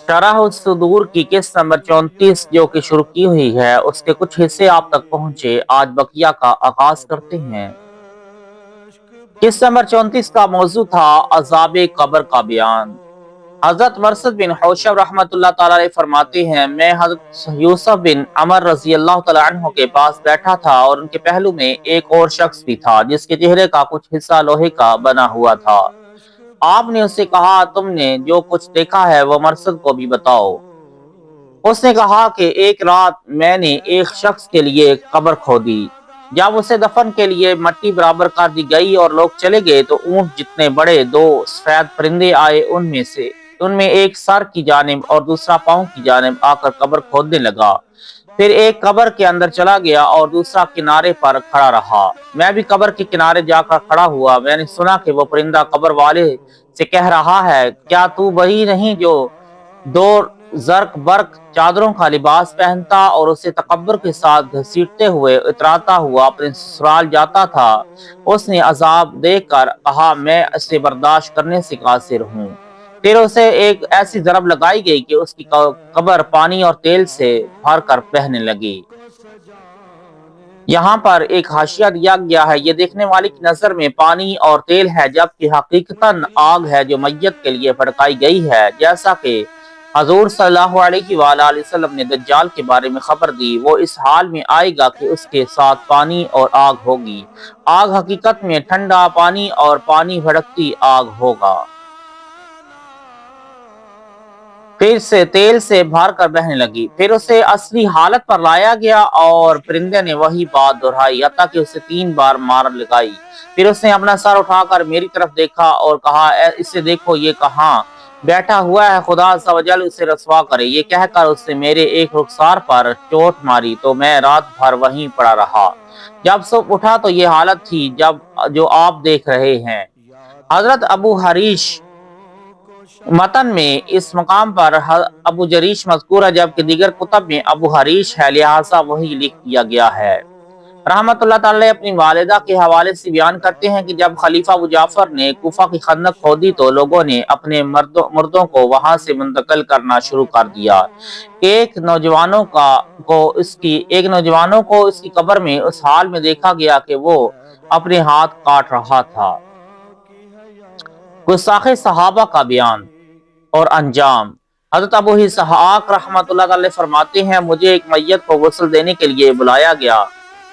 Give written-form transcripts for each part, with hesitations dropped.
शरह सुदूर की किस्त नंबर 34 जो कि शुरू की हुई है, उसके कुछ हिस्से आप तक पहुंचे। आज बकिया का आगाज करते हैं। किस्त नंबर 34 का मौजू था अजाब कब्र का बयान। हजरत मरसद बिन हौशब रहमतुल्लाह ताला अलैह फरमाते हैं, मैं हजरत यूसुफ बिन अमर रजी अल्लाह तआला अन्हु के पास बैठा था और उनके पहलू में एक और शख्स भी था जिसके चेहरे का कुछ हिस्सा लोहे का बना हुआ था। आपने उससे कहा, तुमने जो कुछ देखा है वो मरसद को भी बताओ। उसने कहा कि एक रात मैंने एक शख्स के लिए कब्र खोदी। जब उसे दफन के लिए मट्टी बराबर कर दी गई और लोग चले गए तो ऊंट जितने बड़े दो सफेद परिंदे आए। उनमें एक सर की जानिब और दूसरा पांव की जानिब आकर कब्र खोदने लगा। फिर एक कब्र के अंदर चला गया और दूसरा किनारे पर खड़ा रहा। मैं भी कब्र के किनारे जाकर खड़ा हुआ। मैंने सुना कि वो परिंदा कब्र वाले से कह रहा है, क्या तू वही नहीं जो दो जर्क बर्क चादरों का लिबास पहनता और उसे तकब्बुर के साथ घसीटते हुए इतराता हुआ अपने ससुराल जाता था? उसने अजाब देखकर कहा, मैं इसे बर्दाश्त करने से कासिर हूँ। फिर उसे एक ऐसी जरब लगाई गई कि उसकी कब्र पानी और तेल से भर कर बहने लगी। यहाँ पर एक हाशिया दिया गया है, ये देखने वाले की नजर में पानी और तेल है, जबकि हकीकतन आग है जो मैयत के लिए भड़काई गई है। जैसा कि हजूर सल्लल्लाहु अलैहि वसल्लम ने दज्जाल के बारे में खबर दी, वो इस हाल में आएगा कि उसके साथ पानी और आग होगी। आग हकीकत में ठंडा पानी और पानी भड़कती आग होगा। फिर से तेल से भर कर बहने लगी। फिर उसे असली हालत पर लाया गया और परिंदे ने वही बात दोहराई हत्ता कि उसे 3 बार मार लगाई। फिर उसने अपना सर उठाकर मेरी तरफ देखा और कहा, इसे देखो, ये कहाँ बैठा हुआ है, खुदा अज़्ज़ व जल उसे रसवा करे। ये कहकर उसने मेरे एक रुखसार पर चोट मारी तो मैं रात भर वहीं पड़ा रहा। जब सुबह उठा तो ये हालत थी जब जो आप देख रहे हैं। हजरत अबू हरीश मतन में इस मकाम पर अबू जरीश मज़कूर है, जबकि दीगर कुतब में अबू हरीश है, लिहाजा वही लिख दिया गया है। रहमतुल्लाह ताला अपनी वालिदा के हवाले से बयान करते हैं कि जब खलीफा अबू जाफर ने कूफा की खंदक खोदी तो लोगों ने अपने मुर्दों को वहां से मुंतकिल करना शुरू कर दिया। एक नौजवानों को इसकी कब्र में उस हाल में देखा गया कि वो अपने हाथ काट रहा था। गुस्ताखे सहाबा का बयान और अंजाम। हज़रत अबू इसहाक रहमतुल्लाह अलैह फरमाते हैं, मुझे एक मैयत को गुस्ल देने के लिए बुलाया गया।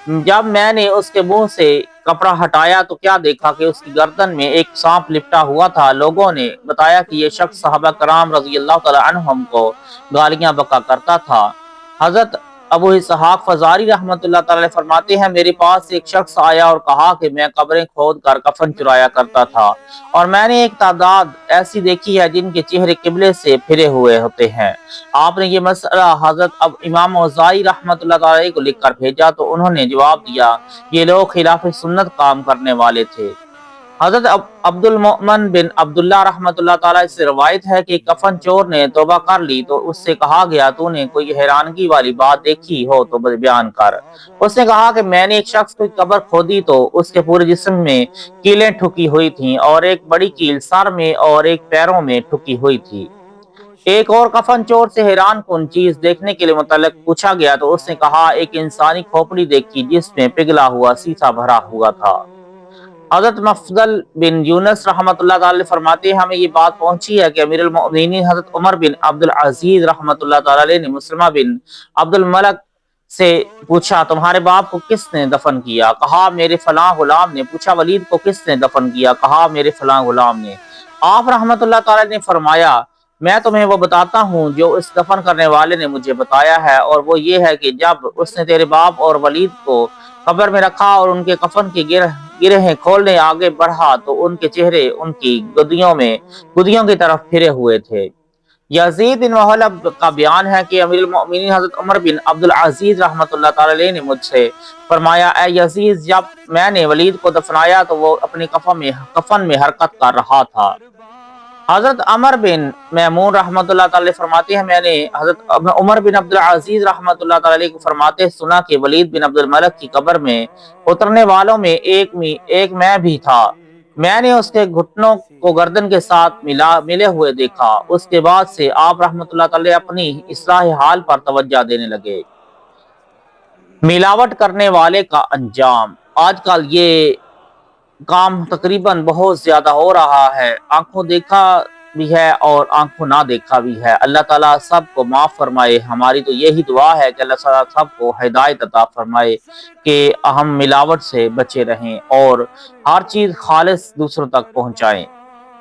जब मैंने उसके मुंह से कपड़ा हटाया तो क्या देखा कि उसकी गर्दन में एक सांप लिपटा हुआ था। लोगों ने बताया कि यह शख्स सहाबा कराम रजी अल्लाह तआला अन्हुम को गालियां बका करता था। हजरत अबू इसहाक फजारी रहमतुल्लाह ताला अलैह फरमाते हैं, मेरे पास एक शख्स आया और कहा कि मैं कब्रें खोद कर कफन चुराया करता था और मैंने एक तादाद ऐसी देखी है जिनके चेहरे किबले से फिरे हुए होते हैं। आपने ये मसला हजरत अब इमाम औज़ाई रहमतुल्लाह ताला अलैह को लिख कर भेजा तो उन्होंने जवाब दिया, ये लोग खिलाफ सुन्नत काम करने वाले थे। हजरत अब्दुल मोमन बिन अब्दुल्ला रहमतुल्लाह ताला से रवायत है कि कफन चोर ने तौबा कर ली तो उससे कहा गया, तूने कोई हैरानगी वाली बात देखी हो तो बयान कर। उसने कहा कि मैंने एक शख्स की कब्र खोदी तो उसके पूरे जिस्म में कीलें ठुकी हुई थीं और एक बड़ी कील सर में और एक पैरों में ठुकी हुई थी। एक और कफन चोर से हैरान कुन चीज देखने के लिए मुतल्लिक पूछा गया तो उसने कहा, एक इंसानी खोपड़ी देखी जिसमें पिघला हुआ शीशा भरा हुआ था। हजरत मफदल बिन यूनस रहमतुल्लाह ताला फरमाते हैं, हमें ये बात पहुंची है कि अमीरुल मोमिनीन हजरत उमर बिन अब्दुल अजीज रहमतुल्लाह ताला ने मुस्लिमा बिन अब्दुल मलक से पूछा, तुम्हारे बाप को किसने दफन किया? कहा, मेरे फलां गुलाम ने। पूछा, वलीद को किसने दफन किया? कहा, मेरे फलां गुलाम ने। आप रहमतुल्लाह ताला ने फरमाया, मैं तुम्हें वो बताता हूँ जो इस दफन करने वाले ने मुझे बताया है, और वो ये है कि जब उसने तेरे बाप और वलीद को कब्र में रखा और उनके कफन की गिरहें खोलने आगे बढ़ा तो उनके चेहरे उनकी गुदियों की तरफ फिरे हुए थे। यजीद बिन वहलब का बयान है कि अमीरुल मोमिनीन हजरत उमर बिन अब्दुल अजीज रहमतुल्लाह ताला अलैह ने मुझसे फरमाया, ए यजीद, जब मैंने वलीद को दफनाया तो वो अपने कफन में हरकत कर रहा था। हजरत अमर बिन मैमून रहमतुल्लाह ताला फरमाते हैं, मैंने हजरत उमर बिन अब्दुल अजीज रहमतुल्लाह ताला को फरमाते सुना कि वलीद बिन अब्दुल मलक की कब्र में उतरने वालों में एक मैं भी था। میں نے اس کے گھٹنوں کو گردن کے ساتھ ملے ہوئے دیکھا۔ اس کے بعد سے آپ رحمۃ اللہ تعالی اپنی اصلاح حال پر توجہ دینے لگے۔ ملاوٹ کرنے والے کا انجام۔ آج کل یہ کام تقریباً بہت زیادہ ہو رہا ہے، آنکھوں دیکھا بھی ہے اور آنکھوں نہ دیکھا بھی ہے۔ اللہ تعالیٰ سب کو معاف فرمائے۔ ہماری تو یہی دعا ہے کہ اللہ تعالیٰ سب کو ہدایت عطا فرمائے کہ ہم ملاوٹ سے بچے رہیں اور ہر چیز خالص دوسروں تک پہنچائیں۔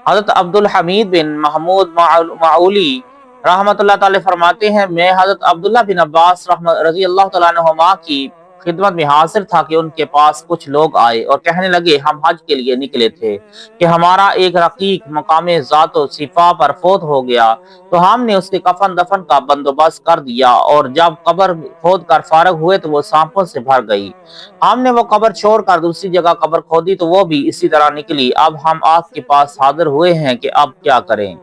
حضرت عبد الحمید بن محمود معولی رحمۃ اللہ تعالی فرماتے ہیں، میں حضرت عبداللہ بن عباس رضی اللہ تعالیٰ عنہما کی خدمت میں حاضر تھا کہ ان کے پاس کچھ لوگ آئے اور کہنے لگے، ہم حج کے لیے نکلے تھے کہ ہمارا ایک رقیق مقام ذات و صفا پر فوت ہو گیا، تو ہم نے اس کے کفن دفن کا بندوبست کر دیا، اور جب قبر کھود کر فارغ ہوئے تو وہ سانپوں سے بھر گئی۔ ہم نے وہ قبر چھوڑ کر دوسری جگہ قبر کھودی تو وہ بھی اسی طرح نکلی۔ اب ہم آپ کے پاس حاضر ہوئے ہیں کہ اب کیا کریں؟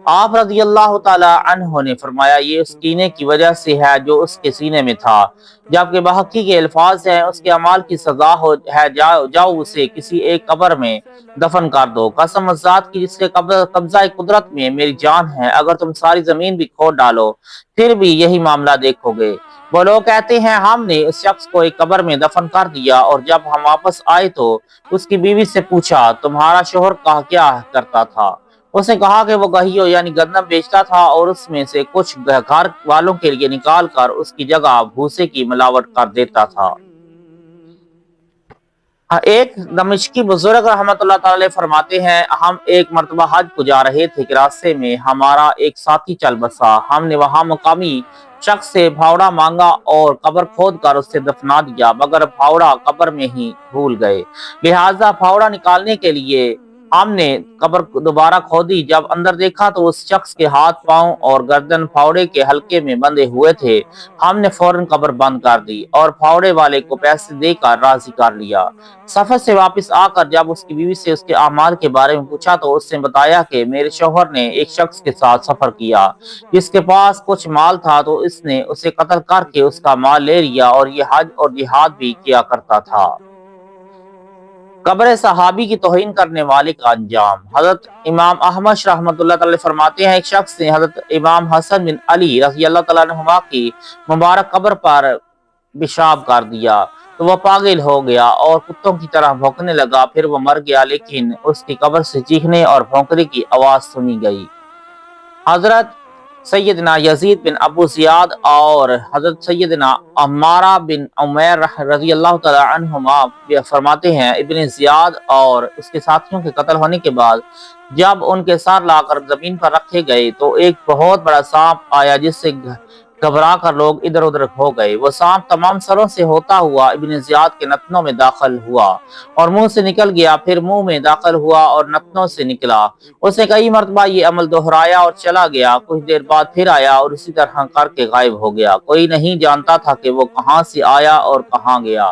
آپ رضی اللہ تعالی عنہ نے فرمایا، یہ اس کینے کی وجہ سے ہے جو اس کے سینے میں تھا، جبکہ بحقی کے الفاظ ہیں، اس کے اعمال کی سزا ہے، جاؤ اسے کسی ایک قبر میں دفن کر دو۔ قسم اس ذات کی جس کے قبضہ قدرت میں میری جان ہے، اگر تم ساری زمین بھی کھود ڈالو پھر بھی یہی معاملہ دیکھو گے۔ وہ لوگ کہتے ہیں، ہم نے اس شخص کو ایک قبر میں دفن کر دیا، اور جب ہم واپس آئے تو اس کی بیوی سے پوچھا، تمہارا شوہر کیا کرتا تھا؟ اس نے کہا کہ وہ گہیوں یعنی گندم بیچتا تھا، اور اس میں سے کچھ گھر والوں کے لیے نکال کر اس کی جگہ بھوسے کی ملاوٹ کر دیتا تھا۔ ایک دمشقی بزرگ رحمت اللہ تعالی فرماتے ہیں، ہم ایک مرتبہ حج کو جا رہے تھے کہ راستے میں ہمارا ایک ساتھی چل بسا۔ ہم نے وہاں مقامی شخص سے پھاوڑا مانگا اور قبر کھود کر اسے دفنا دیا، مگر پھاوڑا قبر میں ہی بھول گئے، لہٰذا پھاوڑا نکالنے کے لیے ہم نے قبر دوبارہ کھودی۔ جب اندر دیکھا تو اس شخص کے ہاتھ پاؤں اور گردن پھاوڑے کے حلقے میں بندھے ہوئے تھے۔ ہم نے فوراً قبر بند کر دی اور پھاوڑے والے کو پیسے دے کر راضی کر لیا۔ سفر سے واپس آ کر جب اس کی بیوی سے اس کے اعمال کے بارے میں پوچھا تو اس نے بتایا کہ میرے شوہر نے ایک شخص کے ساتھ سفر کیا جس کے پاس کچھ مال تھا، تو اس نے اسے قتل کر کے اس کا مال لے لیا، اور یہ حج اور جہاد بھی کیا کرتا تھا۔ قبر صحابی کی توہین کرنے والے کا انجام۔ حضرت امام احمد رحمۃ اللہ تعالی فرماتے ہیں، ایک شخص نے حضرت امام حسن بن علی رضی اللہ تعالیٰ عنہما کی مبارک قبر پر پیشاب کر دیا تو وہ پاگل ہو گیا اور کتوں کی طرح بھونکنے لگا، پھر وہ مر گیا، لیکن اس کی قبر سے چیخنے اور بھونکنے کی آواز سنی گئی۔ حضرت سیدنا یزید بن ابو زیاد اور حضرت سیدنا عمارہ بن عمیر رضی اللہ تعالی عنہما فرماتے ہیں، ابن زیاد اور اس کے ساتھیوں کے قتل ہونے کے بعد جب ان کے سر لا کر زمین پر رکھے گئے تو ایک بہت بڑا سانپ آیا جس سے گھبرا کر لوگ ادھر ادھر ہو گئے۔ وہ سانپ تمام سروں سے ہوتا ہوا ابن زیاد کے نتنوں میں داخل ہوا اور منہ سے نکل گیا، پھر منہ میں داخل ہوا اور نتنوں سے نکلا۔ اس نے کئی مرتبہ یہ عمل دہرایا اور چلا گیا، کچھ دیر بعد پھر آیا اور اسی طرح کر کے غائب ہو گیا۔ کوئی نہیں جانتا تھا کہ وہ کہاں سے آیا اور کہاں گیا۔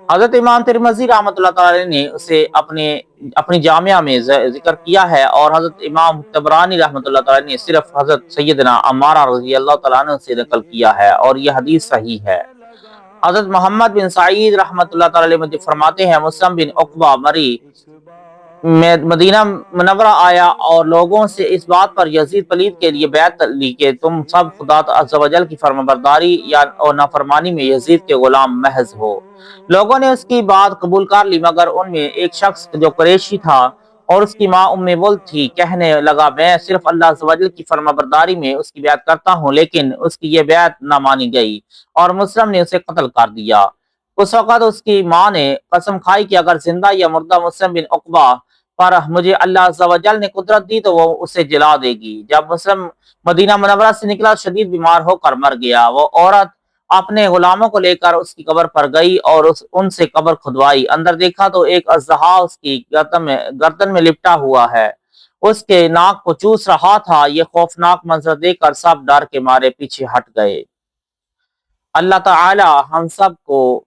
حضرت امام ترمذی رحمۃ اللہ تعالی نے اسے اپنی جامعہ میں ذکر کیا ہے، اور حضرت امام طبرانی رحمۃ اللہ تعالی نے صرف حضرت سیدنا عمارہ رضی اللہ تعالیٰ عنہ سے نقل کیا ہے، اور یہ حدیث صحیح ہے۔ حضرت محمد بن سعید رحمۃ اللہ تعالی مجھے فرماتے ہیں، مسلم بن عقبہ مری مدینہ منورہ آیا اور لوگوں سے اس بات پر یزید پلید کے لیے بیعت لی کہ تم سب خدا عز و جل کی فرمانبرداری یا نافرمانی میں یزید کے غلام محض ہو۔ لوگوں نے اس کی بات قبول کر لی، مگر ان میں ایک شخص جو قریشی تھا اور اس کی ماں ولد تھی کہنے لگا، میں صرف اللہ عز و جل کی فرمانبرداری میں اس کی بیعت کرتا ہوں، لیکن اس کی یہ بیعت نہ مانی گئی اور مسلم نے اسے قتل کر دیا۔ اس وقت اس کی ماں نے قسم کھائی کہ اگر زندہ یا مردہ مسلم بن عقبہ پر مجھے اللہ عز و جل نے قدرت دی تو وہ اسے جلا دے گی۔ جب مسلم مدینہ منورہ سے نکلا شدید بیمار ہو کر مر گیا۔ وہ عورت اپنے غلاموں کو لے کر اس کی قبر پر گئی اور ان سے قبر کھدوائی۔ اندر دیکھا تو ایک اژدہا اس کی گردن میں لپٹا ہوا ہے، اس کے ناک کو چوس رہا تھا۔ یہ خوفناک منظر دیکھ کر سب ڈر کے مارے پیچھے ہٹ گئے۔ اللہ تعالی ہم سب کو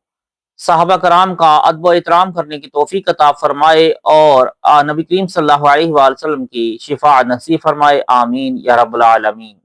صحابہ کرام کا ادب و احترام کرنے کی توفیق عطا فرمائے اور نبی کریم صلی اللہ علیہ وآلہ وسلم کی شفاعت نصیب فرمائے، آمین یا رب العالمین۔